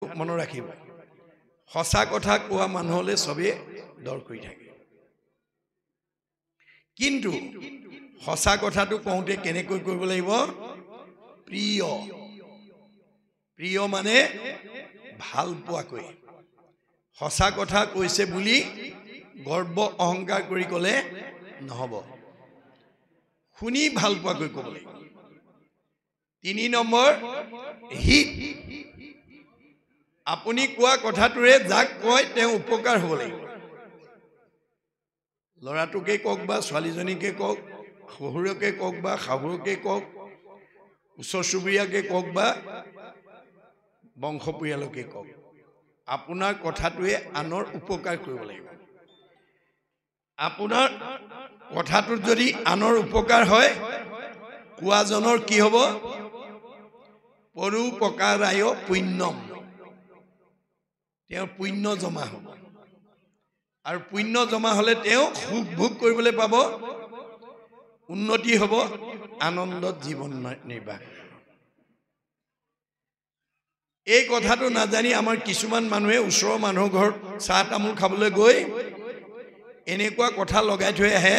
মনত ৰাখিব সঁচা কথা কোৱা মানুহলে সবে ডৰ কৰি থাকে কিন্তু সঁচা কথাটো কওঁতে কেনেকৈ কৰিব লাগিব প্ৰিয় প্ৰিয় মানে ভাল পোৱাকৈ সঁচা কথা কৈছে বুলি গৰ্ব অহংকাৰ কৰি ক'লে নহব শুনি ভাল পোৱাকৈ ক'ব লাগিব 3 নম্বৰ হিত আপুনি কোৱা কথাটোৰে যাক কয় তেওঁ উপকাৰ হ'ব লাগিব লৰাটোকে কক বা ছোৱালীজনীকে কক শহুৰকে কক বা শাহুৰকে কক ওচৰ চুবুৰীয়াকে কক বা বংশ পৰিয়ালকে কক আপোনাৰ কথাটোৱে আনৰ উপকাৰ কৰিব লাগিব আপোনাৰ কথাটোত যদি আনৰ উপকাৰ হয় কোৱাজনৰ কি হ'ব পৰোপকাৰায় পুণ্যম তেওঁৰ পুণ্য জমা হ'ব আৰু পুণ্য জমা হলে তেওঁ সুখ ভোগ কৰিবলৈ পাব উন্নতি হ'ব আনন্দত জীৱন নিৰ্বাহ এই কথাটো নাজানি আমাৰ কিছুমান মানুহে ওচৰৰ মানুহৰ ঘৰত চাহ তামোল খাবলৈ গৈ এনেকুৱা কথা লগাই থৈ আহে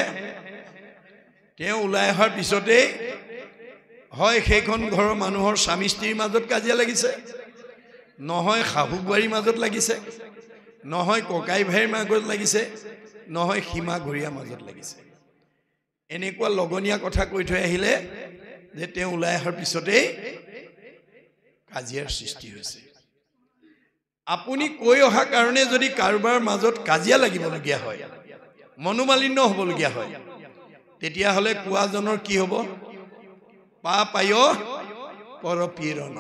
তেওঁ ওলাই অহাৰ পিছতে হয় সেইখন ঘৰৰ মানুহৰ স্বামী স্ত্ৰীৰ মাজত কাজিয়া লাগিছে নহয় শাহু বোৱাৰীৰ মাজত লাগিছে নহয় ককাই ভাইৰ মাজত লাগিছে নহয় সীমা ঘৰীয়াৰ মাজত লাগিছে এনেকুৱা লগনীয়া কথা কৈ থৈ আহিলে যে তেওঁ ওলাই অহাৰ পিছতে কাজিয়াৰ সৃষ্টি হৈছে আপুনি কৈ অহা কাৰণে যদি কাৰোবাৰ মাজত কাজিয়া লাগিবলগীয়া হয় মনোমালিন্য হ'বলগীয়া হয় তেতিয়াহ'লে কোৱাজনৰ কি হ'ব পাপায় পৰপীড়ন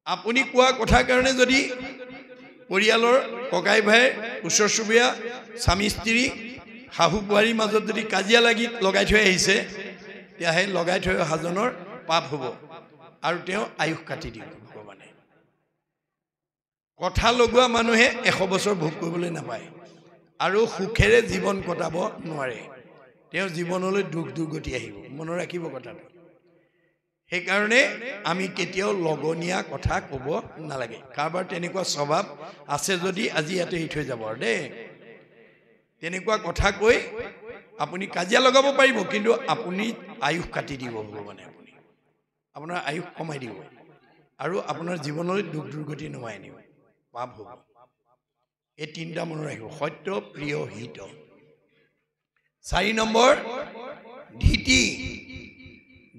আপুনি কোৱা কথাৰ কাৰণে যদি পৰিয়ালৰ ককাই ভাই ওচৰ চুবুৰীয়া স্বামী স্ত্ৰী শাহু বোৱাৰীৰ মাজত যদি কাজিয়া লাগি লগাই থৈ আহিছে তেতিয়া সেই লগাই থৈ অহাজনৰ পাপ হ'ব আৰু তেওঁ আয়ুস কাটি দিব ভগৱানে কথা লগোৱা মানুহে 100 বছৰ ভোগ কৰিবলৈ নাপায় আৰু সুখেৰে জীৱন কটাব নোৱাৰে তেওঁ জীৱনলৈ দুখ দুৰ্গতি আহিব মনত ৰাখিব কথাটো সেইকাৰণে আমি কেতিয়াও লগনীয়া কথা ক'ব নালাগে কাৰোবাৰ তেনেকুৱা স্বভাৱ আছে যদি আজি ইয়াতে এৰি থৈ যাব আৰু দেই তেনেকুৱা কথা কৈ আপুনি কাজিয়া লগাব পাৰিব কিন্তু আপুনি আয়ুস কাটি দিব ভগৱানে আপুনি আপোনাৰ আয়ুস কমাই দিব আৰু আপোনাৰ জীৱনলৈ দুখ দুৰ্গতি নমাই আনিব পাপ হ'ব এই 3টা মনত ৰাখিব সত্য প্ৰিয় হিত 4 নম্বৰ ধীতি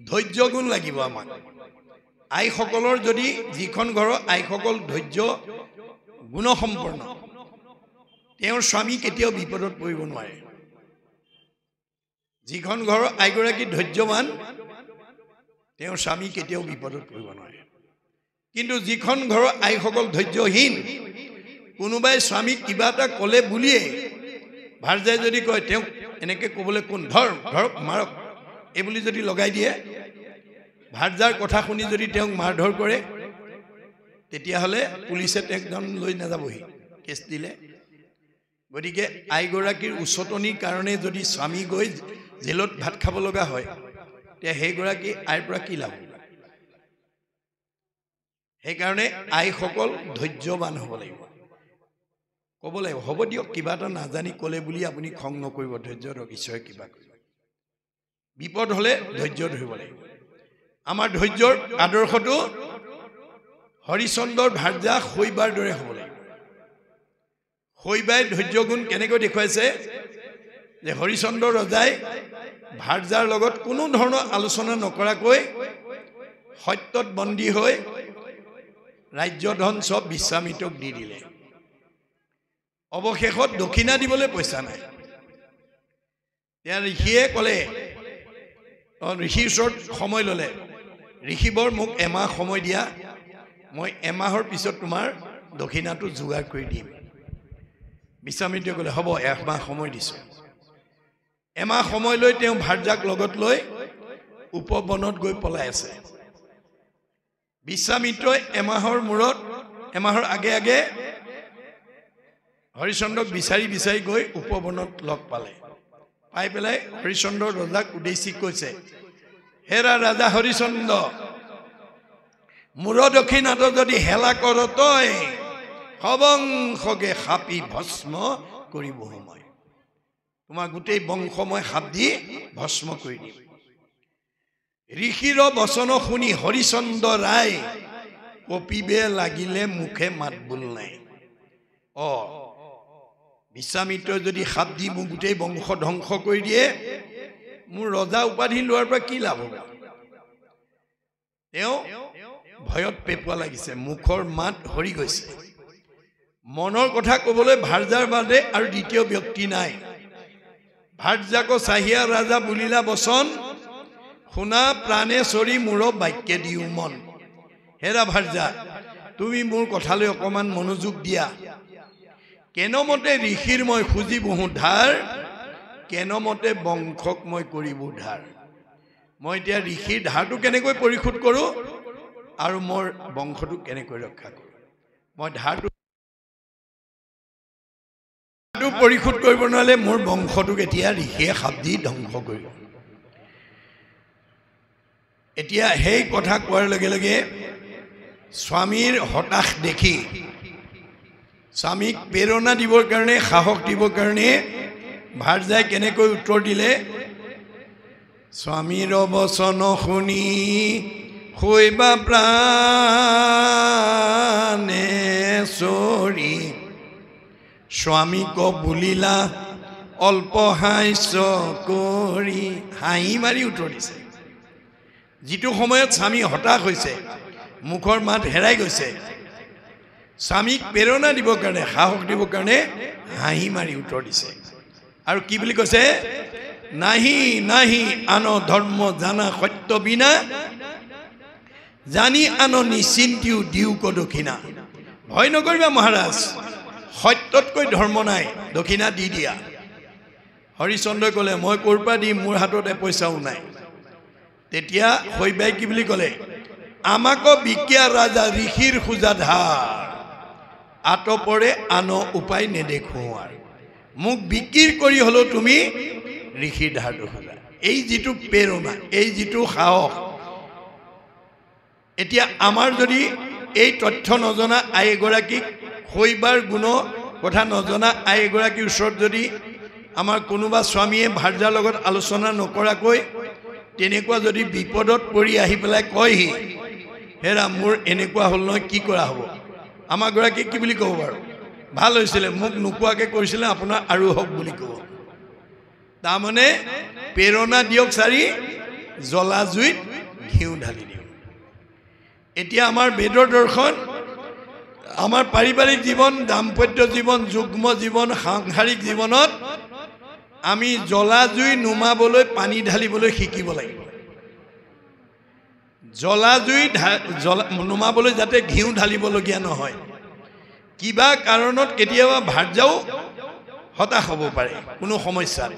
ধৈৰ্য গুণ লাগিব আমাক আইসকলৰ যদি যিখন ঘৰৰ আইসকল ধৈৰ্য গুণসম্পন্ন তেওঁৰ স্বামী কেতিয়াও বিপদত পৰিব নোৱাৰে যিখন ঘৰৰ আইগৰাকী ধৈৰ্যৱান তেওঁৰ স্বামী কেতিয়াও বিপদত পৰিব নোৱাৰে কিন্তু যিখন ঘৰৰ আইসকল ধৈৰ্যহীন কোনোবাই স্বামীক কিবা এটা ক'লে বুলিয়ে ভাৰ্যাই যদি কয় তেওঁ এনেকৈ ক'বলৈ কোন ধৰক মাৰক এই বুলি যদি লগাই দিয়ে ভাৰ্যাৰ কথা শুনি যদি তেওঁক মাৰধৰ কৰে তেতিয়াহ'লে পুলিচে তেওঁক লৈ নাযাবহি কেছ দিলে গতিকে আইগৰাকীৰ উচতনিৰ কাৰণে যদি স্বামী গৈ জেলত ভাত খাব লগা হয় তেতিয়া সেইগৰাকী আইৰ পৰা কি লাভ সেইকাৰণে আইসকল ধৈৰ্যৱান হ'ব লাগিব ক'ব লাগিব হ'ব দিয়ক কিবা এটা নাজানি ক'লে বুলি আপুনি খং নকৰিব ধৈৰ্য ধৰক ঈশ্বৰে কিবা কৰিব বিপদ হ'লে ধৈৰ্য ধৰিব লাগিব আমাৰ ধৈৰ্যৰ আদৰ্শটো হৰিচন্দ্ৰৰ ভাৰ্যা শৈবাৰ দৰে হ'ব লাগিব শৈবাই ধৈৰ্য গুণ কেনেকৈ দেখুৱাইছে যে হৰিচন্দ্ৰ ৰজাই ভাৰ্যাৰ লগত কোনো ধৰণৰ আলোচনা নকৰাকৈ সত্যত বন্দী হৈ ৰাজ্যধন চব বিশ্বামিত্ৰক দি দিলে অৱশেষত দক্ষিণা দিবলৈ পইচা নাই তেওঁ ঋষিয়ে ক'লে ঋষিৰ ওচৰত সময় ল'লে ঋষিবৰ মোক এমাহ সময় দিয়া মই এমাহৰ পিছত তোমাৰ দক্ষিণাটো যোগাৰ কৰি দিম বিশ্বামিত্ৰে ক'লে হ'ব 1 মাহ সময় দিছোঁ এমাহ সময় লৈ তেওঁ ভাৰ্যাক লগত লৈ উপবনত গৈ পলাই আছে বিশ্বামিত্ৰই এমাহৰ আগে আগে হৰিচন্দ্ৰক বিচাৰি গৈ উপবনত লগ পালে পাই পেলাই হৰিচন্দ্ৰ ৰজাক উদ্দেশ্যি কৈছে হেৰা ৰাজা হৰিচন্দ্ৰ মূৰ দক্ষিণাত যদি হেলা কৰ তই সবংশকে সাপি ভস্ম কৰিব সময় তোমাৰ গোটেই বংশ মই সাপ দি ভস্ম কৰি দিম ঋষিৰ বচন শুনি হৰিচন্দ্ৰ ৰায় কপিবে লাগিলে মুখে মাত বোল নাই বিশ্বামিত্ৰই যদি সাপ দি মোক গোটেই বংশ ধ্বংস কৰি দিয়ে মোৰ ৰজা উপাধি লোৱাৰ পৰা কি লাভ হ'ব তেওঁ ভয়ত পেপুৱা লাগিছে মুখৰ মাত হৰি গৈছে মনৰ কথা ক'বলৈ ভাৰ্যাৰ বাদে আৰু দ্বিতীয় ব্যক্তি নাই ভাৰ্যাক চাহিয়া ৰাজা বুলিলা বচন শুনা প্ৰাণে চৰি মূৰ বাক্যে দিও মন হেৰা ভাৰ্যা তুমি মোৰ কথালৈ অকমান মনোযোগ দিয়া কেনমতে ঋষিৰ মই খুজি বহু ধাৰ কেনমতে বংশক মই কৰিব ধাৰ মই এতিয়া ঋষিৰ ধাৰটো কেনেকৈ পৰিশোধ কৰোঁ আৰু মোৰ বংশটো কেনেকৈ ৰক্ষা কৰোঁ মই ধাৰটো পৰিশোধ কৰিব নোৱাৰিলে মোৰ বংশটোক এতিয়া ঋষিয়ে সাপ দি ধ্বংস কৰিব এতিয়া সেই কথা কোৱাৰ লগে লগে স্বামীৰ হতাশ দেখি স্বামীক প্ৰেৰণা দিবৰ কাৰণে সাহস দিবৰ কাৰণে ভাৰ্যাই কেনেকৈ উত্তৰ দিলে স্বামীৰ বচন শুনি শৈবা প্ৰাণে চৰি স্বামীক বুলিলা অল্প হাস্য কৰি হাঁহি মাৰি উত্তৰ দিছে যিটো সময়ত স্বামী হতাশ হৈছে মুখৰ মাত হেৰাই গৈছে স্বামীক প্ৰেৰণা দিবৰ কাৰণে সাহস দিবৰ কাৰণে হাঁহি মাৰি উত্তৰ দিছে আৰু কি বুলি কৈছে নাহি নাহি আন ধৰ্ম জানা সত্য বিনা জানি আন নিচিন্তিও দিও ক দক্ষিণা ভয় নকৰিবা মহাৰাজ সত্যতকৈ ধৰ্ম নাই দক্ষিণা দি দিয়া হৰিচন্দ্ৰই ক'লে মই ক'ৰ পৰা দিম মোৰ হাতত পইচাও নাই তেতিয়া শৈবাই কি বুলি ক'লে আমাকো বিকিয়া ৰাজা ঋষিৰ খোজা ধাৰ আতপৰে আন উপায় নেদেখো আৰু মোক বিক্ৰী কৰি হ'লেও তুমি ঋষিৰ ধাৰটো খোজা এই যিটো প্ৰেৰণা এই যিটো সাহস এতিয়া আমাৰ যদি এই তথ্য নজনা আই এগৰাকীক শৈবাৰ গুণ কথা নজনা আই এগৰাকীৰ ওচৰত যদি আমাৰ কোনোবা স্বামীয়ে ভাৰ্যাৰ লগত আলোচনা নকৰাকৈ তেনেকুৱা যদি বিপদত পৰি আহি পেলাই কয়হি হেৰা মোৰ এনেকুৱা হ'ল নহয় কি কৰা হ'ব আমাৰ গৰাকীক কি বুলি ক'ব বাৰু ভাল হৈছিলে মোক নোকোৱাকৈ কৰিছিলে আপোনাৰ আৰু হওক বুলি ক'ব তাৰমানে প্ৰেৰণা দিয়ক চাৰি জ্বলা জুইত ঘিউ ঢালি দিওঁ এতিয়া আমাৰ বেদৰ দৰ্শন আমাৰ পাৰিবাৰিক জীৱন দাম্পত্য জীৱন যুগ্ম জীৱন সাংসাৰিক জীৱনত আমি জ্বলা জুই নুমাবলৈ পানী ঢালিবলৈ শিকিব লাগিব জ্বলা জুই নুমাবলৈ যাতে ঘিউ ঢালিবলগীয়া নহয় কিবা কাৰণত কেতিয়াবা ভাৰ্যাও হতাশ হ'ব পাৰে কোনো সমস্যাত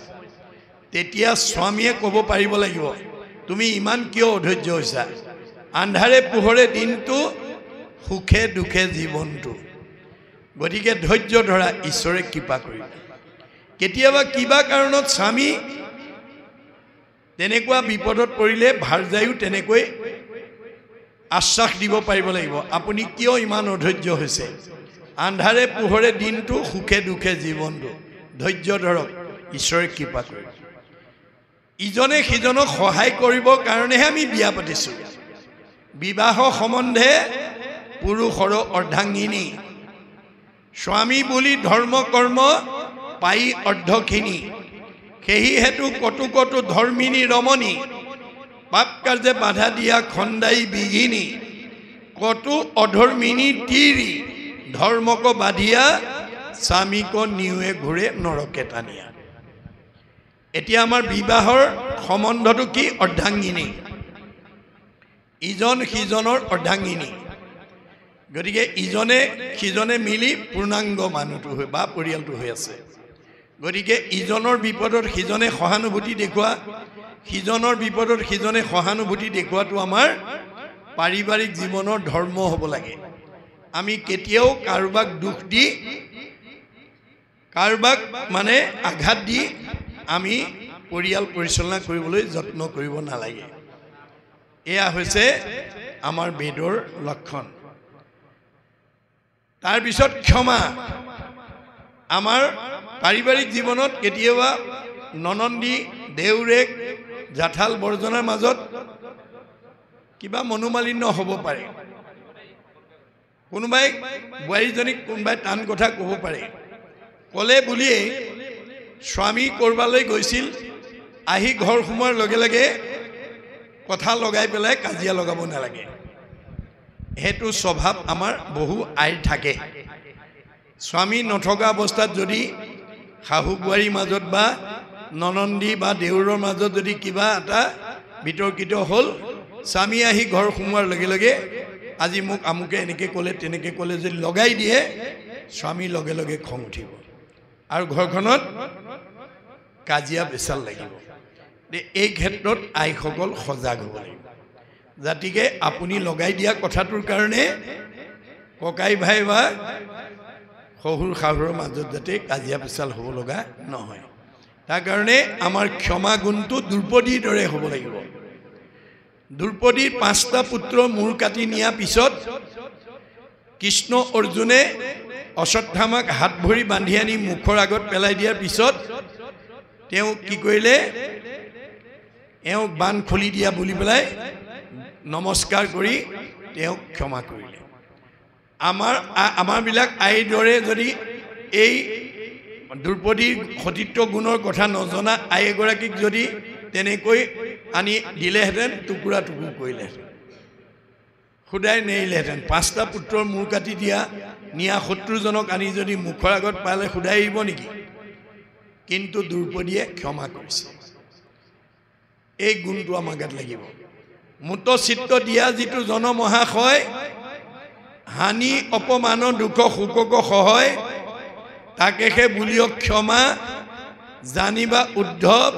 তেতিয়া স্বামীয়ে ক'ব পাৰিব লাগিব তুমি ইমান কিয় অধৈৰ্য হৈছা আন্ধাৰে পোহৰে দিনটো সুখে দুখে জীৱনটো গতিকে ধৈৰ্য ধৰা ঈশ্বৰে কৃপা কৰিব কেতিয়াবা কিবা কাৰণত স্বামী তেনেকুৱা বিপদত পৰিলে ভাৰ্যায়ো তেনেকৈ আশ্বাস দিব পাৰিব লাগিব আপুনি কিয় ইমান অধৈৰ্য হৈছে আন্ধাৰে পোহৰে দিনটো সুখে দুখে জীৱনটো ধৈৰ্য ধৰক ঈশ্বৰে কৃপা কৰিব ইজনে সিজনক সহায় কৰিবৰ কাৰণেহে আমি বিয়া পাতিছোঁ বিবাহ সম্বন্ধে পুৰুষৰ অৰ্ধাংগিনী স্বামী বুলি ধৰ্ম কৰ্ম পাই অৰ্ধখিনি সেই হেতু কটু কটু ধৰ্মিনী ৰমণী পাপ কাৰ্যে বাধা দিয়া খণ্ডাই বিঘিনী কটু অধৰ্মিনী তিৰি ধৰ্মক বাধিয়া স্বামীক নিউৱে ঘূৰে নৰকে টানিয়া এতিয়া আমাৰ বিবাহৰ সম্বন্ধটো কি অৰ্ধাংগিনী ইজন সিজনৰ অৰ্ধাংগিনী গতিকে ইজনে সিজনে মিলি পূৰ্ণাংগ মানুহটো হৈ বা পৰিয়ালটো হৈ আছে গতিকে ইজনৰ বিপদত সিজনে সহানুভূতি দেখুওৱা সিজনৰ বিপদত সিজনে সহানুভূতি দেখুওৱাটো আমাৰ পাৰিবাৰিক জীৱনৰ ধৰ্ম হ'ব লাগে আমি কেতিয়াও কাৰোবাক দুখ দি কাৰোবাক মানে আঘাত দি আমি পৰিয়াল পৰিচালনা কৰিবলৈ যত্ন কৰিব নালাগে এয়া হৈছে আমাৰ বেদৰ লক্ষণ তাৰপিছত ক্ষমা আমাৰ পাৰিবাৰিক জীৱনত কেতিয়াবা ননন্দী দেউৰেক জাঠাল বৰ্জনাৰ মাজত কিবা মনোমালিন্য হ'ব পাৰে কোনোবাই বোৱাৰীজনীক কোনোবাই টান কথা ক'ব পাৰে ক'লে বুলিয়েই স্বামী কৰবালৈ গৈছিল আহি ঘৰ সোমোৱাৰ লগে লগে কথা লগাই পেলাই কাজিয়া লগাব নালাগে হেতু স্বভাৱ আমাৰ বহু আইৰ থাকে স্বামী নথকা অৱস্থাত যদি শাহু বোৱাৰীৰ মাজত বা ননন্দী বা দেউৰৰ মাজত যদি কিবা এটা বিতৰ্কিত হ'ল স্বামী আহি ঘৰ সোমোৱাৰ লগে লগে আজি মোক আমুকে এনেকৈ ক'লে তেনেকৈ ক'লে যদি লগাই দিয়ে স্বামীৰ লগে লগে খং উঠিব আৰু ঘৰখনত কাজিয়া পেচাল লাগিব এই ক্ষেত্ৰত আইসকল সজাগ হ'ব লাগিব যাতিকে আপুনি লগাই দিয়া কথাটোৰ কাৰণে ককাই ভাই বা শহুৰ শাহুৰৰ মাজত যাতে কাজিয়া পেচাল হ'ব লগা নহয় তাৰ কাৰণে আমাৰ ক্ষমা গুণটো দ্ৰৌপদীৰ দৰে হ'ব লাগিব দ্ৰৌপদীৰ 5টা পুত্ৰ মূৰ কাটি নিয়াৰ পিছত কৃষ্ণ অৰ্জুনে অশ্বত্থামাক হাত ভৰি বান্ধি আনি মুখৰ আগত পেলাই দিয়াৰ পিছত তেওঁ কি কৰিলে এওঁক বান খুলি দিয়া বুলি পেলাই নমস্কাৰ কৰি তেওঁক ক্ষমা কৰিলে আমাৰবিলাক আইৰ দৰে যদি এই দ্ৰৌপদীৰ সতীত্ব গুণৰ কথা নজনা আই এগৰাকীক যদি তেনেকৈ আনি দিলেহেঁতেন টুকুৰা টুকুৰ কৰিলেহেঁতেন খুদাই নেৰিলেহেঁতেন 5টা পুত্ৰৰ মূৰ কাটি নিয়া শত্ৰুজনক আনি যদি মুখৰ আগত পালে খুদাই এৰিব নেকি কিন্তু দ্ৰৌপদীয়ে ক্ষমা কৰিছে এই গুণটো আমাৰ গাত লাগিব মুতচিত্ত দিয়া যিটো জনমহাশয় হানি অপমান দুখ শোকক সহায় তাকেহে বুলিও ক্ষমা জানিবা উদ্ধৱ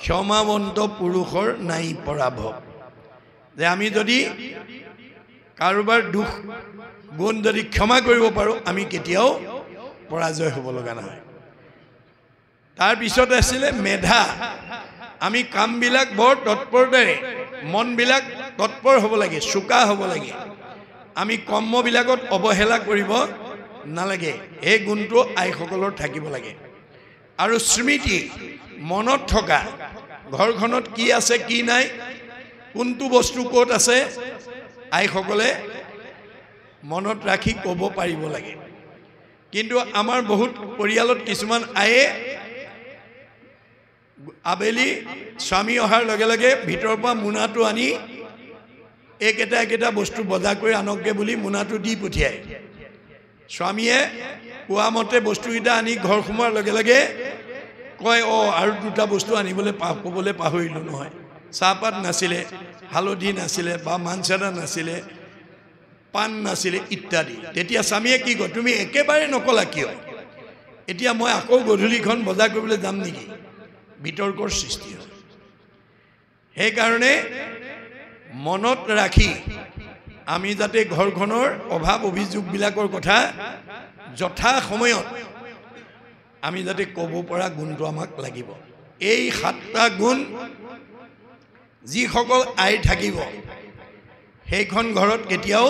ক্ষমাৱন্ত পুৰুষৰ নাই পৰাভৱ যে আমি যদি কাৰোবাৰ দুখ গুণ যদি ক্ষমা কৰিব পাৰোঁ আমি কেতিয়াও পৰাজয় হ'ব লগা নহয় তাৰপিছত আছিলে মেধা আমি কামবিলাক বৰ তৎপৰতাৰে মনবিলাক তৎপৰ হ'ব লাগে চোকা হ'ব লাগে আমি কৰ্মবিলাকত অৱহেলা কৰিব নালাগে এই গুণটো আইসকলৰ থাকিব লাগে আৰু স্মৃতি মনত থকা ঘৰখনত কি আছে কি নাই কোনটো বস্তু ক'ত আছে আইসকলে মনত ৰাখি ক'ব পাৰিব লাগে কিন্তু আমাৰ বহুত পৰিয়ালত কিছুমান আয়ে আবেলি স্বামী অহাৰ লগে লগে ভিতৰৰ পৰা মোনাটো আনি একেটা বস্তু বজাৰ কৰি আনকগে বুলি মোনাটো দি পঠিয়ায় স্বামীয়ে কোৱা মতে বস্তুকেইটা আনি ঘৰ সোমোৱাৰ লগে লগে কয় আৰু 2টা বস্তু আনিবলৈ ক'বলৈ পাহৰিলোঁ নহয় চাহপাত নাছিলে হালধি নাছিলে বা মানচাদা নাছিলে পাণ নাছিলে ইত্যাদি তেতিয়া স্বামীয়ে কি কয় তুমি একেবাৰে নকলা কিয় এতিয়া মই আকৌ গধূলিখন বজাৰ কৰিবলৈ যাম নেকি বিতৰ্কৰ সৃষ্টি হয় সেইকাৰণে মনত ৰাখি আমি যাতে ঘৰখনৰ অভাৱ অভিযোগবিলাকৰ কথা যথা সময়ত আমি যাতে ক'ব পৰা গুণটো আমাক লাগিব এই 7টা গুণ যিসকল আই থাকিব সেইখন ঘৰত কেতিয়াও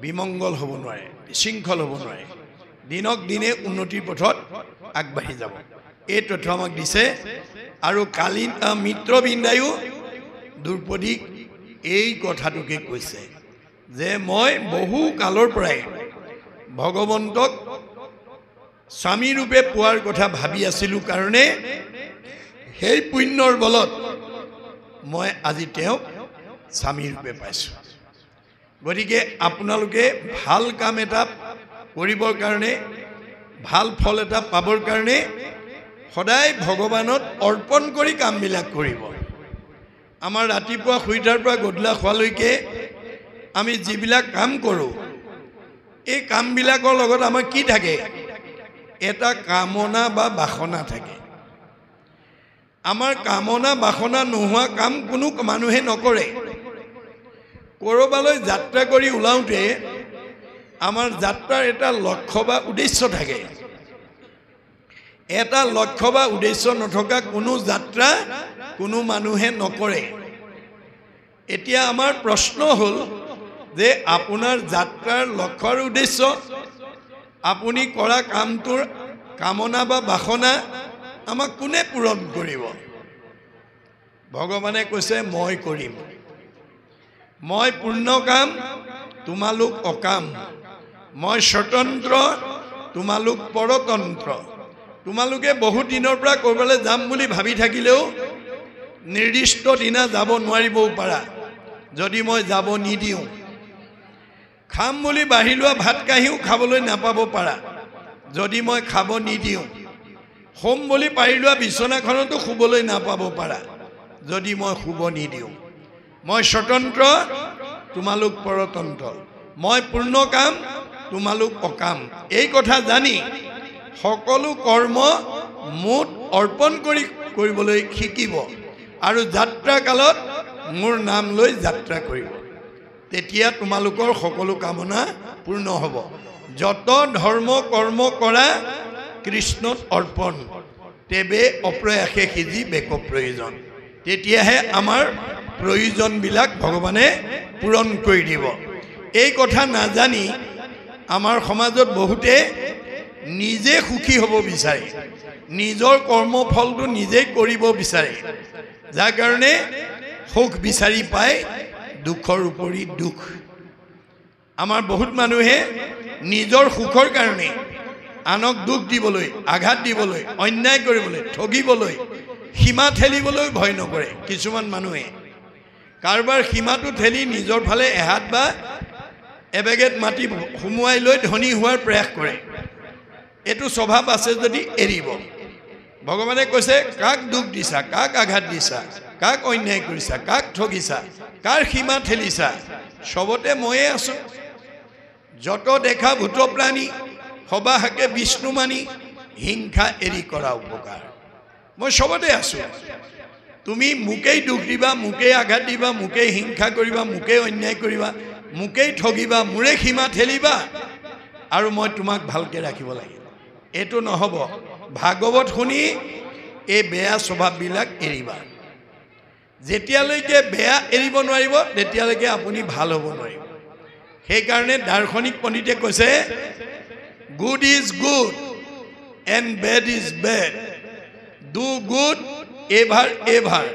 বিমংগল হ'ব নোৱাৰে বিশৃংখল হ'ব নোৱাৰে দিনক দিনে উন্নতিৰ পথত আগবাঢ়ি যাব এই তথ্য আমাক দিছে আৰু কালি মিত্ৰবৃন্দায়ো দ্ৰৌপদীক এই কথাটোকে কৈছে যে মই বহু কালৰ পৰাই ভগৱন্তক স্বামী ৰূপে পোৱাৰ কথা ভাবি আছিলোঁ কাৰণে সেই পুণ্যৰ বলত মই আজি তেওঁক স্বামী ৰূপে পাইছোঁ গতিকে আপোনালোকে ভাল কাম এটা কৰিবৰ কাৰণে ভাল ফল এটা পাবৰ কাৰণে সদায় ভগৱানত অৰ্পণ কৰি কামবিলাক কৰিব আমাৰ ৰাতিপুৱা শুই উঠাৰ পৰা গধূলা খোৱালৈকে আমি যিবিলাক কাম কৰোঁ এই কামবিলাকৰ লগত আমাৰ কি থাকে এটা কামনা বা বাসনা থাকে আমাৰ কামনা বাসনা নোহোৱা কাম কোনো মানুহে নকৰে কৰবালৈ যাত্ৰা কৰি ওলাওঁতে আমাৰ যাত্ৰাৰ এটা লক্ষ্য বা উদ্দেশ্য থাকে এটা লক্ষ্য বা উদ্দেশ্য নথকা কোনো যাত্ৰা কোনো মানুহে নকৰে এতিয়া আমাৰ প্ৰশ্ন হ'ল যে আপোনাৰ যাত্ৰাৰ লক্ষ্যৰ উদ্দেশ্য, আপুনি কৰা কামটোৰ কামনা বা বাসনা আমাক কোনে পূৰণ কৰিব? ভগৱানে কৈছে মই কৰিম, মই পূৰ্ণ কাম, তোমালোক অকাম, মই স্বতন্ত্ৰ, তোমালোক পৰতন্ত্ৰ। তোমালোকে বহুত দিনৰ পৰা ক'ৰবালৈ যাম বুলি ভাবি থাকিলেও নিৰ্দিষ্ট দিনা যাব নোৱাৰিবও পাৰা যদি মই যাব নিদিওঁ। খাম বুলি বাঢ়ি লোৱা ভাত কাঁহীও খাবলৈ নাপাব পাৰা যদি মই খাব নিদিওঁ। শুম বুলি পাৰি লোৱা বিচনাখনতো শুবলৈ নাপাব পাৰা যদি মই শুব নিদিওঁ। মই স্বতন্ত্ৰ, তোমালোক পৰতন্ত্ৰ, মই পূৰ্ণ কাম, তোমালোক অকাম। এই কথা জানি সকলো কৰ্ম মোত অৰ্পণ কৰিবলৈ শিকিব আৰু যাত্ৰা কালত মোৰ নাম লৈ যাত্ৰা কৰিব। তেতিয়া তোমালোকৰ সকলো কামনা পূৰ্ণ হ'ব। যত ধৰ্ম কৰ্ম কৰা কৃষ্ণত অৰ্পণ, তেবে অপ্ৰয়াসে সিজি বেক প্ৰয়োজন। তেতিয়াহে আমাৰ প্ৰয়োজনবিলাক ভগৱানে পূৰণ কৰি দিব। এই কথা নাজানি আমাৰ সমাজত বহুতে নিজে সুখী হ'ব বিচাৰে, নিজৰ কৰ্মফলটো নিজেই কৰিব বিচাৰে, যাৰ কাৰণে সুখ বিচাৰি পায় দুখৰ উপৰি দুখ। আমাৰ বহুত মানুহে নিজৰ সুখৰ কাৰণে আনক দুখ দিবলৈ, আঘাত দিবলৈ, অন্যায় কৰিবলৈ, ঠগিবলৈ, সীমা ঠেলিবলৈ ভয় নকৰে। কিছুমান মানুহে কাৰোবাৰ সীমাটো ঠেলি নিজৰ ফালে এহাত বা এবেগেট মাটি সুমুৱাই লৈ ধনী হোৱাৰ প্ৰয়াস কৰে। এইটো স্বভাৱ আছে যদি এৰিব। ভগৱানে কৈছে কাক দুখ দিছা, কাক আঘাত দিছা, কাক অন্যায় কৰিছা, কাক ঠগিছা, কাৰ সীমা ঠেলিছা, চবতে ময়ে আছো। যত দেখা ভূত প্ৰাণী সবাহাকে বিষ্ণু মানি, হিংসা এৰি কৰা উপকাৰ। মই চবতে আছো। তুমি মোকেই দুখ দিবা, মোকেই আঘাত দিবা, মোকেই হিংসা কৰিবা, মোকেই অন্যায় কৰিবা, মোকেই ঠগিবা, মোৰে সীমা ঠেলিবা আৰু মই তোমাক ভালকৈ ৰাখিব লাগে। এইটো নহ'ব। ভাগৱত শুনি এই বেয়া স্বভাৱবিলাক এৰিবা। যেতিয়ালৈকে বেয়া এৰিব নোৱাৰিব তেতিয়ালৈকে আপুনি ভাল হ'ব নোৱাৰিব। সেইকাৰণে দাৰ্শনিক পণ্ডিতে কৈছে good is good and bed is bed, do good ever ever,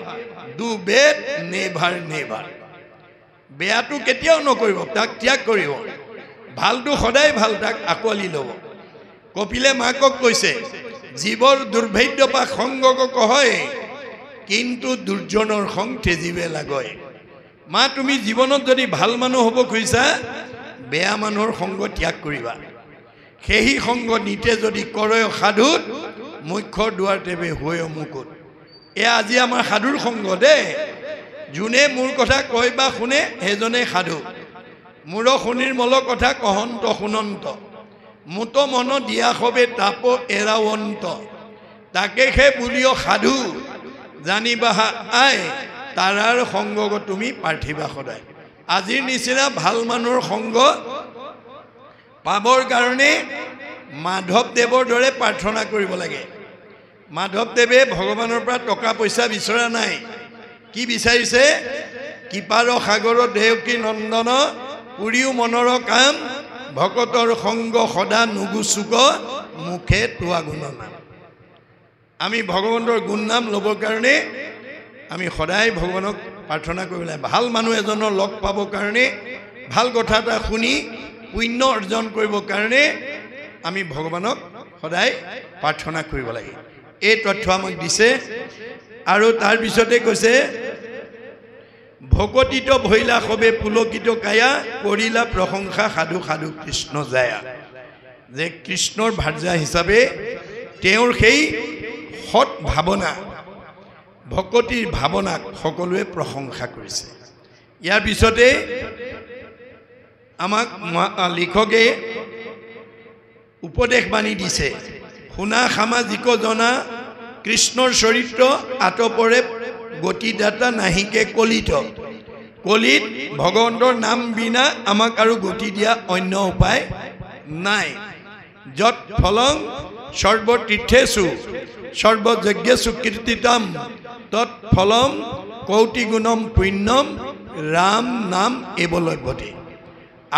do bed never never. বেয়াটো কেতিয়াও নকৰিব, তাক ত্যাগ কৰিব। ভালটো সদায় ভাল, তাক আঁকোৱালি ল'ব। কপিলে মাকক কৈছে জীৱৰ দুৰ্ভেদ্য পা সংগক কহয়, কিন্তু দুৰ্জনৰ সং তেজিবে লাগয়। মা, তুমি জীৱনত যদি ভাল মানুহ হ'ব খুজিছা, বেয়া মানুহৰ সংগ ত্যাগ কৰিবা। সেই সংগ নিতে যদি কৰয় সাধুত, মুখ্য দুৱাৰ তেবে হৈ মুকুত। এয়া আজি আমাৰ সাধুৰ সংগ দেই। যোনে মোৰ কথা কয় বা শুনে সেইজনে সাধু। মূৰ শুনিৰ মল কথা কহন্ত শুনন্ত, মুত মন দিয়া সবে তাপ এৰাৱন্ত। তাকে সে বুলিও সাধু, জানিবা আই তাৰাৰ সংগ তুমি পাৰ্থিবা সদায়। আজিৰ নিচিনা ভাল মানুহৰ সংগ পাবৰ কাৰণে মাধৱদেৱৰ দৰে প্ৰাৰ্থনা কৰিব লাগে। মাধৱদেৱে ভগৱানৰ পৰা টকা পইচা বিচৰা নাই। কি বিচাৰিছে? কৃপাৰ সাগৰ দেৱকী নন্দন, পুৰিও মনৰ কাম, ভকতৰ সংগ সদা নুগুচুক, মুখে তোৱা গুণনাম। আমি ভগৱন্তৰ গুণ নাম ল'বৰ কাৰণে আমি সদায় ভগৱানক প্ৰাৰ্থনা কৰিব লাগে। ভাল মানুহ এজনৰ লগ পাবৰ কাৰণে, ভাল কথা এটা শুনি পুণ্য অৰ্জন কৰিবৰ কাৰণে আমি ভগৱানক সদায় প্ৰাৰ্থনা কৰিব লাগে। এই তথ্য আমাক দিছে। আৰু তাৰপিছতে কৈছে ভকতিত ভৈলা সবে পুলকিত কায়া, কৰিলা প্ৰশংসা সাধু সাধু কৃষ্ণ যায়া। যে কৃষ্ণৰ ভাৰ্যা হিচাপে তেওঁৰ সেই সৎ ভাৱনা, ভকতিৰ ভাৱনাক সকলোৱে প্ৰশংসা কৰিছে। ইয়াৰ পিছতে আমাক লিখকে উপদেশ বাণী দিছে। শুনা সামাজিক জনা, কৃষ্ণৰ চৰিত্ৰ আতপৰে গতিদাতা নাহিকে কলিত। কলিত ভগৱন্তৰ নাম বিনা আমাক আৰু গতি দিয়া অন্য উপায় নাই। যত ফলং সৰ্বতীৰ্থেষু সৰ্বযজ্ঞেষু কীৰ্তিতম, তৎ ফলম কৌটিগুণম পুণ্যম ৰাম নাম এবলভ্যতে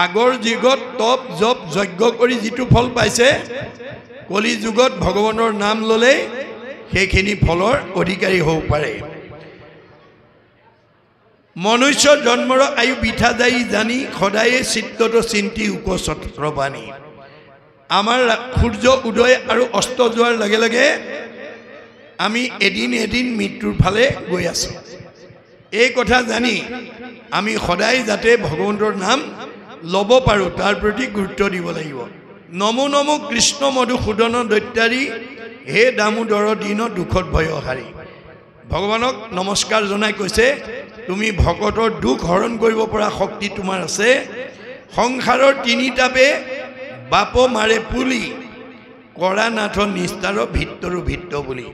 আগৰ যুগত তপ জপ যজ্ঞ কৰি যিটো ফল পাইছে কলি যুগত ভগৱানৰ নাম ললে সেইখিনি ফলৰ অধিকাৰী হ'ব পাৰে মনুষ্য জন্মৰ আয়ু বিঠা যায় জানি সদায়ে চিত্তত চিন্তি উপছত্ৰবাণী আমাৰ সূৰ্য উদয় আৰু অস্ত যোৱাৰ লগে লগে আমি এদিন এদিন মৃত্যুৰ ফালে গৈ আছো এই কথা জানি আমি সদায় যাতে ভগৱন্তৰ নাম লব পাৰো তাৰ প্ৰতি গুৰুত্ব দিব লাগিব নমো নমো কৃষ্ণ মধুসূদন দৈত্যাৰী হে দামোদৰ দিন দুখত ভয়হাৰী ভগৱানক নমস্কাৰ জনাই কৈছে তুমি ভকতৰ দুখ হৰণ কৰিব পৰা শক্তি তোমাৰ আছে সংসাৰৰ তিনিটাপে বাপ মাৰে পুলি কৰা নাথ নিস্তাৰ ভিতৰো ভিত্ত বুলি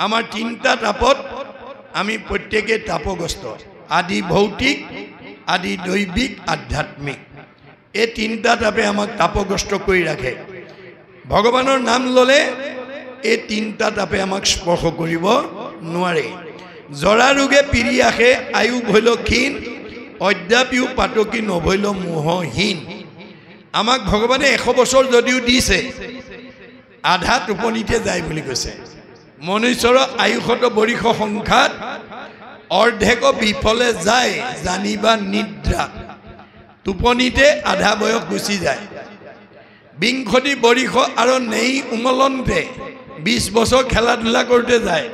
আমাৰ তিনিটা তাপত আমি প্ৰত্যেকে তাপগ্ৰস্ত আদি ভৌতিক আদি দৈবিক আধ্যাত্মিক এই তিনিটা তাপে আমাক তাপগ্ৰস্ত কৰি ৰাখে ভগৱানৰ নাম ললে এই তিনিটা তাপে আমাক স্পৰ্শ কৰিব নোৱাৰে জৰা ৰোগে পিৰি আহে আয়ু ভৈল ক্ষীণ অদ্যাপিও পাতকি নভৈল মোহহীন আমাক ভগৱানে 100 বছৰ যদিও দিছে আধা টোপনিতে যায় বুলি কৈছে মনুষ্যৰ আয়ুষত বৰিষ সংখ্যাত অৰ্ধেক বিফলে যায় জানিবা নিদ্ৰা টোপনিতে আধা বয়স গুচি যায় বিংশতি বৰিষ আৰু নেই উমলন্তে 20 বছৰ খেলা ধূলা কৰোঁতে যায়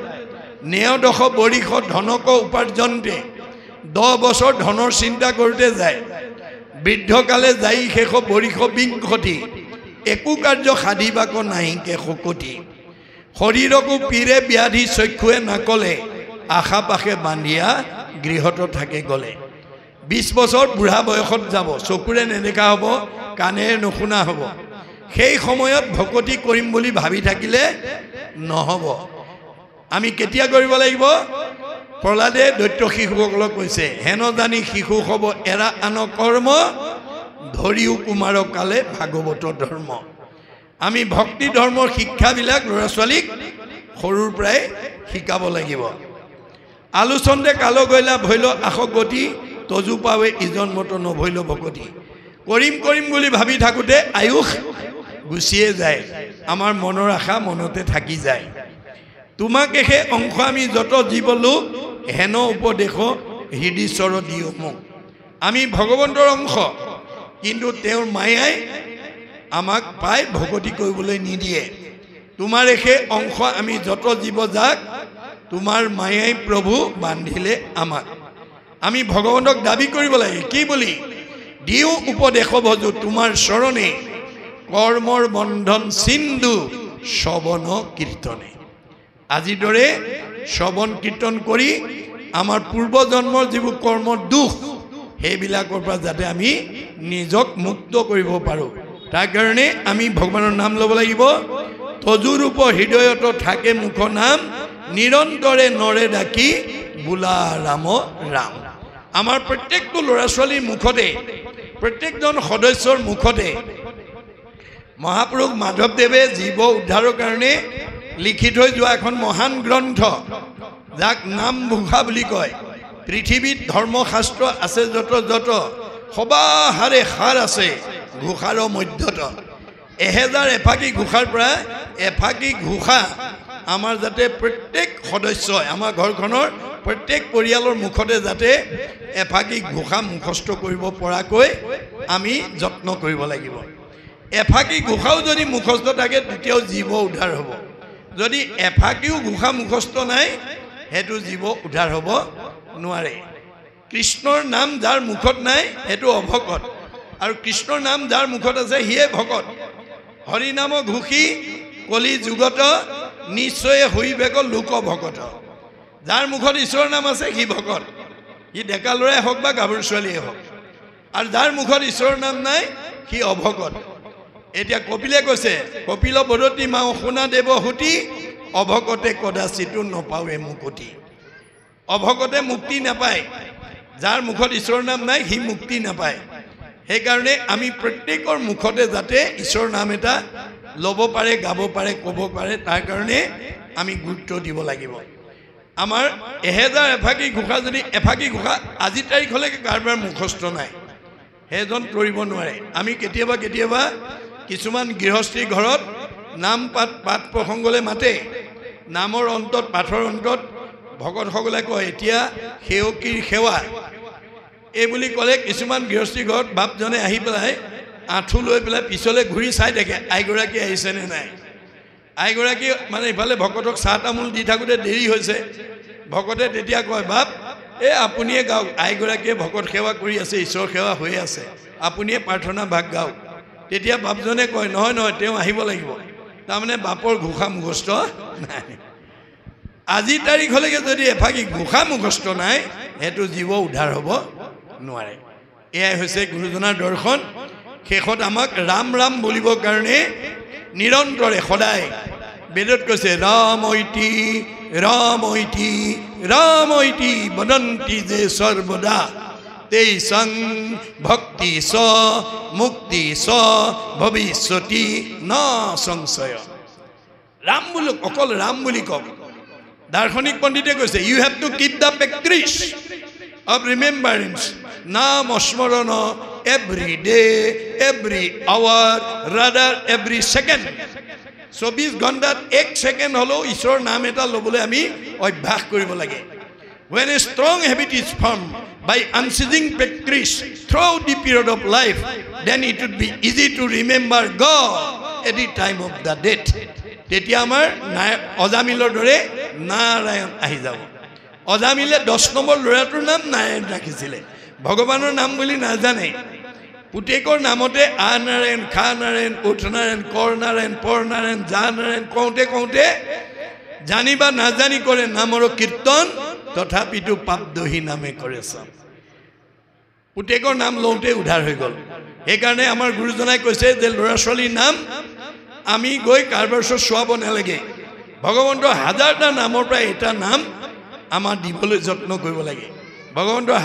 নেয়দশ বৰিষ ধনক উপাৰ্জনতে 10 বছৰ ধনৰ চিন্তা কৰোঁতে যায় বৃদ্ধকালে যাই শেষ বৰিষ বিংশতি একো কাৰ্য সাধিবাক নাহিকে শকতি শৰীৰকো পীৰে ব্যাধি চক্ষুৱে নাকলে আশা পাশে বান্ধিয়া গৃহত থাকে গলে 20 বছৰ বুঢ়া বয়সত যাব চকুৰে নেদেখা হ'ব কাণেৰে নুশুনা হ'ব সেই সময়ত ভকতি কৰিম বুলি ভাবি থাকিলে নহব আমি কেতিয়া কৰিব লাগিব প্ৰহ্লাদে দৈত্য শিশুসকলক কৈছে হেন জানি শিশু হ'ব এৰা আন কৰ্ম ধৰিও কুমাৰ কালে ভাগৱত ধৰ্ম আমি ভক্তি ধৰ্মৰ শিক্ষাবিলাক ল'ৰা ছোৱালীক সৰুৰ পৰাই শিকাব লাগিব আলোচনতে কালো গৈলা ভৈল আশ গতি তজু পাৱে ইজন্মত নভৈল ভকতি কৰিম কৰিম বুলি ভাবি থাকোঁতে আয়ুষ গুচিয়ে যায় আমাৰ মনৰ আশা মনতে থাকি যায় তোমাকে সেই অংশ আমি যত জীৱ লোক হেন উপদেশ হৃদীশ্বৰ দিও মোক আমি ভগৱন্তৰ অংশ কিন্তু তেওঁৰ মায়াই আমাক পাই ভকতি কৰিবলৈ নিদিয়ে তোমাৰ সেই অংশ আমি যত জীৱ যাক তোমাৰ মায়াই প্ৰভু বান্ধিলে আমাক আমি ভগৱন্তক দাবী কৰিব লাগে কি বুলি দিও উপদেশ ভজো তোমাৰ চৰণে কৰ্মৰ বন্ধন সিন্ধু শ্ৰৱণ কীৰ্তনে আজিৰ দৰে শ্ৰৱণ কীৰ্তন কৰি আমাৰ পূৰ্বজন্মৰ যিবোৰ কৰ্মৰ দুখ সেইবিলাকৰ পৰা যাতে আমি নিজক মুক্ত কৰিব পাৰোঁ তাৰ কাৰণে আমি ভগৱানৰ নাম ল'ব লাগিব তজুৰূপ হৃদয়ত থাকে মুখ নাম নিৰন্তৰে নৰে ডাকি বোলা ৰাম ৰাম আমাৰ প্ৰত্যেকটো ল'ৰা ছোৱালীৰ মুখতে প্ৰত্যেকজন সদস্যৰ মুখতে মহাপুৰুষ মাধৱদেৱে জীৱ উদ্ধাৰৰ কাৰণে লিখি থৈ যোৱা এখন মহান গ্ৰন্থ যাক নাম ঘোষা বুলি কয় পৃথিৱীত ধৰ্মশাস্ত্ৰ আছে যত যত সবাহাৰে সাৰ আছে ঘোষাৰ মধ্যত 1000 এফাকি ঘোষাৰ পৰা এফাকি ঘোষা আমাৰ যাতে প্ৰত্যেক সদস্যই আমাৰ ঘৰখনৰ প্ৰত্যেক পৰিয়ালৰ মুখতে যাতে এফাকি ঘোষা মুখস্থ কৰিব পৰাকৈ আমি যত্ন কৰিব লাগিব এফাকি ঘোষাও যদি মুখস্থ থাকে তেতিয়াও জীৱ উদ্ধাৰ হ'ব যদি এফাকিও ঘোষা মুখস্থ নাই হেতু জীৱ উদ্ধাৰ হ'ব নোৱাৰে কৃষ্ণৰ নাম যাৰ মুখত নাই হেতু অভকত আৰু কৃষ্ণৰ নাম যাৰ মুখত আছে হিয়ে ভকত হৰি নাম ঘোষি কলি যুগত নিশ্চয় হৈবেক লোক ভকত যাৰ মুখত ঈশ্বৰৰ নাম আছে সি ভকত সি ডেকা ল'ৰাই হওক বা গাভৰু ছোৱালীয়ে হওক আৰু যাৰ মুখত ঈশ্বৰৰ নাম নাই সি অভকত এতিয়া কপিলে কৈছে কপিল বদতি মাও শুনা দেৱ হুতি অভকতে কদাচিতো নপাৱে মুকুতি অভকতে মুক্তি নাপায় যাৰ মুখত ঈশ্বৰৰ নাম নাই সি মুক্তি নাপায় সেইকাৰণে আমি প্ৰত্যেকৰ মুখতে যাতে ঈশ্বৰৰ নাম এটা ল'ব পাৰে গাব পাৰে ক'ব পাৰে তাৰ কাৰণে আমি গুৰুত্ব দিব লাগিব আমাৰ 1000 এফাকি ঘোষা যদি এফাকি ঘোষা আজি তাৰিখলৈকে কাৰোবাৰ মুখস্থ নাই, সেইজন তৰিব নোৱাৰে। আমি কেতিয়াবা কেতিয়াবা কিছুমান গৃহস্থীৰ ঘৰত নাম পাঠ প্ৰসংগলৈ মাতে, নামৰ অন্তত পাঠৰ অন্তত ভকতসকলে কয় এতিয়া সেৱকীৰ সেৱা এই বুলি ক'লে কিছুমান গৃহস্থীৰ ঘৰত বাপজনে আহি পেলাই আঁঠু লৈ পেলাই পিছলৈ ঘূৰি চাই থাকে আইগৰাকী আহিছেনে নাই। আইগৰাকী মানে ইফালে ভকতক চাহ তামোল দি থাকোঁতে দেৰি হৈছে, ভকতে তেতিয়া কয় বাপ এই আপুনিয়ে গাওক, আইগৰাকীয়ে ভকত সেৱা কৰি আছে, ঈশ্বৰ সেৱা হৈ আছে, আপুনিয়ে প্ৰাৰ্থনা ভাগ গাওক। তেতিয়া বাপজনে কয় নহয় নহয় তেওঁ আহিব লাগিব, তাৰমানে বাপৰ ঘোষা মুখস্থ নাই। আজি তাৰিখলৈকে যদি এফাকি ঘোষা মুখস্থ নাই সেইটো জীৱ উদ্ধাৰ হ'ব নোৱাৰে। এয়াই হৈছে গুৰুজনাৰ দৰ্শন। শেষত আমাক ৰাম ৰাম বুলিবৰ কাৰণে নিৰন্তৰে সদায় বেদত কৈছে ৰাম ঐতি ৰাম ঐতি ৰাম ঐতি বদন্তি যে সৰ্বদা তেই সং ভক্তি স মুক্তি স ভৱিষ্যতি ন সংশয়। ৰাম বুলি অকল ৰাম বুলি কওক। দাৰ্শনিক পণ্ডিতে কৈছে you have to keep the practice of remembrance, নাম স্মৰণ every day every hour rather every second. 24 ঘণ্টাত 1 ছেকেণ্ড হ'লেও ঈশ্বৰৰ নাম এটা ল'বলৈ আমি অভ্যাস কৰিব লাগে। When a strong habit is formed by unceasing practice throughout the period of life, then it would be easy to remember God at the time of the death. তেতিয়া আমাৰ অজামিলৰ দৰে নাৰায়ণ আহি যাব। অজামিলে 10 নম্বৰ ল'ৰাটোৰ নাম নাৰায়ণ ৰাখিছিলে, ভগৱানৰ নাম বুলি নাজানে। পুতেকৰ নামতে আ নাৰায়ণ, খা নাৰায়ণ, উঠ নাৰায়ণ, কৰ নাৰায়ণ, পৰ নাৰায়ণ, যা নাৰায়ণ কওঁতে কওঁতে জানিবা নাজানি কৰে নামৰ কীৰ্তন, তথাপিতো পাপ দহি নামে কৰে চাম। পুতেকৰ নাম লওঁতে উদ্ধাৰ হৈ গ'ল। সেইকাৰণে আমাৰ গুৰুজনাই কৈছে যে ল'ৰা ছোৱালীৰ নাম আমি গৈ কাৰোবাৰ ওচৰত চোৱাব নালাগে। ভগৱন্তৰ 1000টা নামৰ পৰা এটা নাম আমাৰ দিবলৈ যত্ন কৰিব লাগে। ভগৱন্তৰ